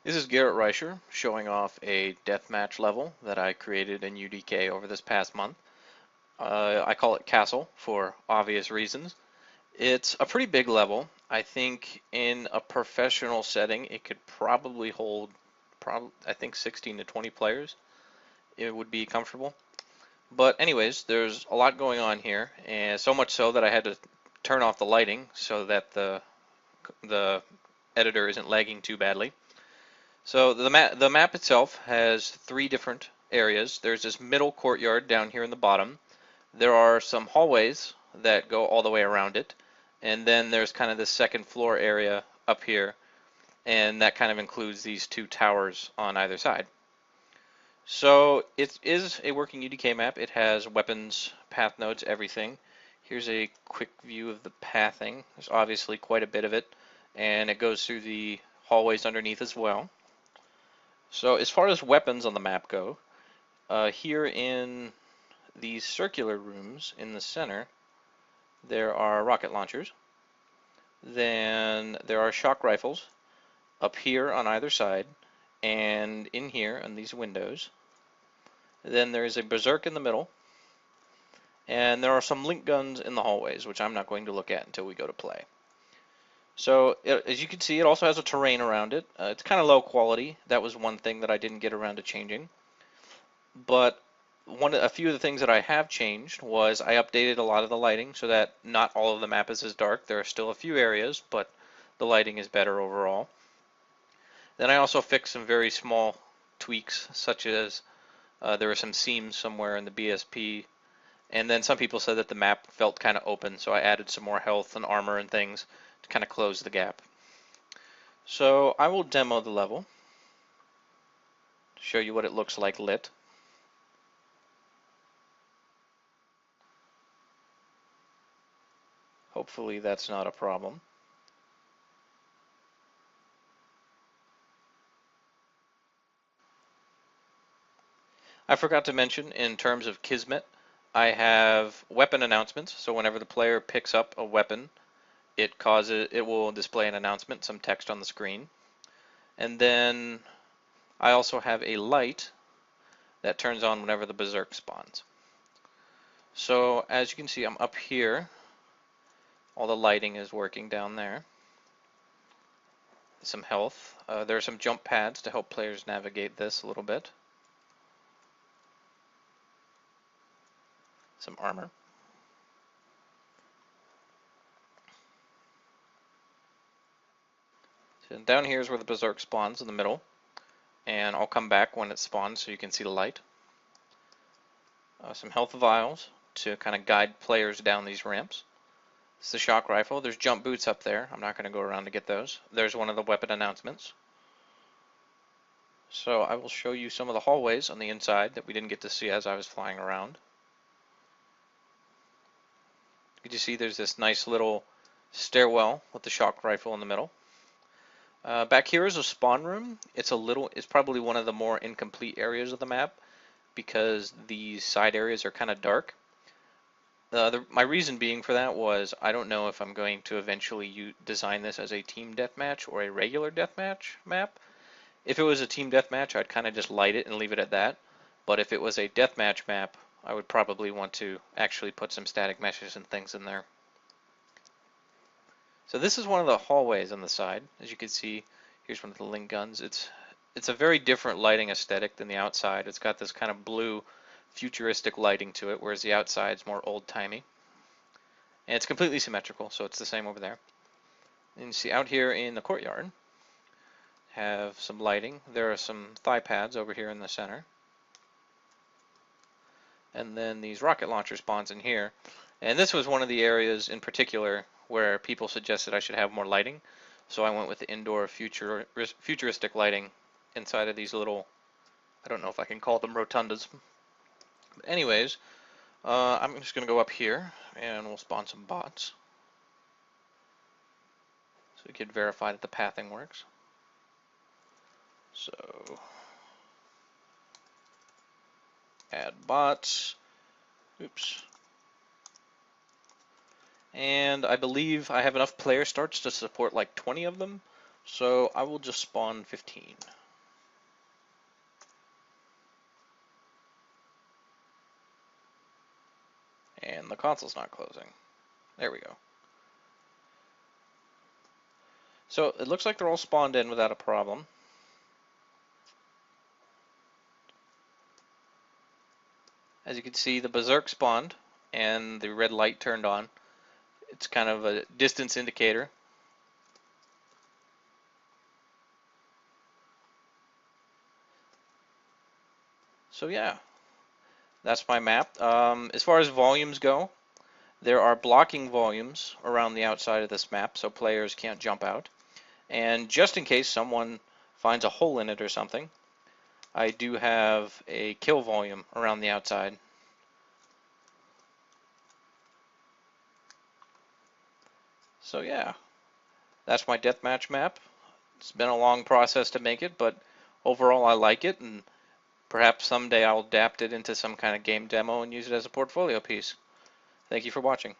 This is Garrett Reicher showing off a deathmatch level that I created in UDK over this past month. I call it Castle for obvious reasons. It's a pretty big level. I think in a professional setting it could probably hold I think 16 to 20 players. It would be comfortable. But anyways, there's a lot going on here, and so much so that I had to turn off the lighting so that the editor isn't lagging too badly. So the map itself has three different areas. There's this middle courtyard down here in the bottom. There are some hallways that go all the way around it. And then there's kind of this second floor area up here. And that kind of includes these two towers on either side. So it is a working UDK map. It has weapons, path nodes, everything. Here's a quick view of the pathing. There's obviously quite a bit of it. And it goes through the hallways underneath as well. So as far as weapons on the map go, here in these circular rooms in the center, there are rocket launchers. Then there are shock rifles up here on either side, and in here on these windows. Then there is a berserk in the middle, and there are some link guns in the hallways, which I'm not going to look at until we go to play. So as you can see, it also has a terrain around it. It's kind of low quality. That was one thing that I didn't get around to changing. But a few of the things that I have changed was I updated a lot of the lighting so that not all of the map is as dark. There are still a few areas, but the lighting is better overall. Then I also fixed some very small tweaks, such as there were some seams somewhere in the BSP. And then some people said that the map felt kind of open, so I added some more health and armor and things to kind of close the gap. So I will demo the level to show you what it looks like lit. Hopefully that's not a problem. I forgot to mention, in terms of Kismet, I have weapon announcements. So whenever the player picks up a weapon, it will display an announcement, some text on the screen. And then I also have a light that turns on whenever the berserk spawns. So as you can see, I'm up here. All the lighting is working down there. Some health. There are some jump pads to help players navigate this a little bit. Some armor. So down here is where the berserk spawns in the middle, and I'll come back when it spawns so you can see the light. Some health vials to kind of guide players down these ramps. It's the shock rifle. There's jump boots up there. I'm not going to go around to get those. There's one of the weapon announcements. So I will show you some of the hallways on the inside that we didn't get to see as I was flying around. You can see there's this nice little stairwell with the shock rifle in the middle. Back here is a spawn room. It's probably one of the more incomplete areas of the map because these side areas are kind of dark. My reason being for that was I don't know if I'm going to eventually design this as a team deathmatch or a regular deathmatch map. If it was a team deathmatch, I'd kind of just light it and leave it at that. But if it was a deathmatch map, I would probably want to actually put some static meshes and things in there. So this is one of the hallways on the side. As you can see, here's one of the link guns. It's a very different lighting aesthetic than the outside. It's got this kind of blue futuristic lighting to it, whereas the outside's more old-timey. And it's completely symmetrical, so it's the same over there. And you see out here in the courtyard, have some lighting. There are some thigh pads over here in the center. And then these rocket launcher spawns in here. And this was one of the areas in particular where people suggested I should have more lighting. So I went with the indoor futuristic lighting inside of these little, I don't know if I can call them rotundas. But anyways, I'm just going to go up here and we'll spawn some bots. So we could verify that the pathing works. So add bots. Oops. And I believe I have enough player starts to support like 20 of them, so I will just spawn 15. And the console's not closing. There we go. So it looks like they're all spawned in without a problem. As you can see, the Berserk spawned and the red light turned on. It's kind of a distance indicator. So yeah, that's my map. As far as volumes go, there are blocking volumes around the outside of this map so players can't jump out. And just in case someone finds a hole in it or something, I do have a kill volume around the outside. So yeah, that's my deathmatch map. It's been a long process to make it, but overall I like it, and perhaps someday I'll adapt it into some kind of game demo and use it as a portfolio piece. Thank you for watching.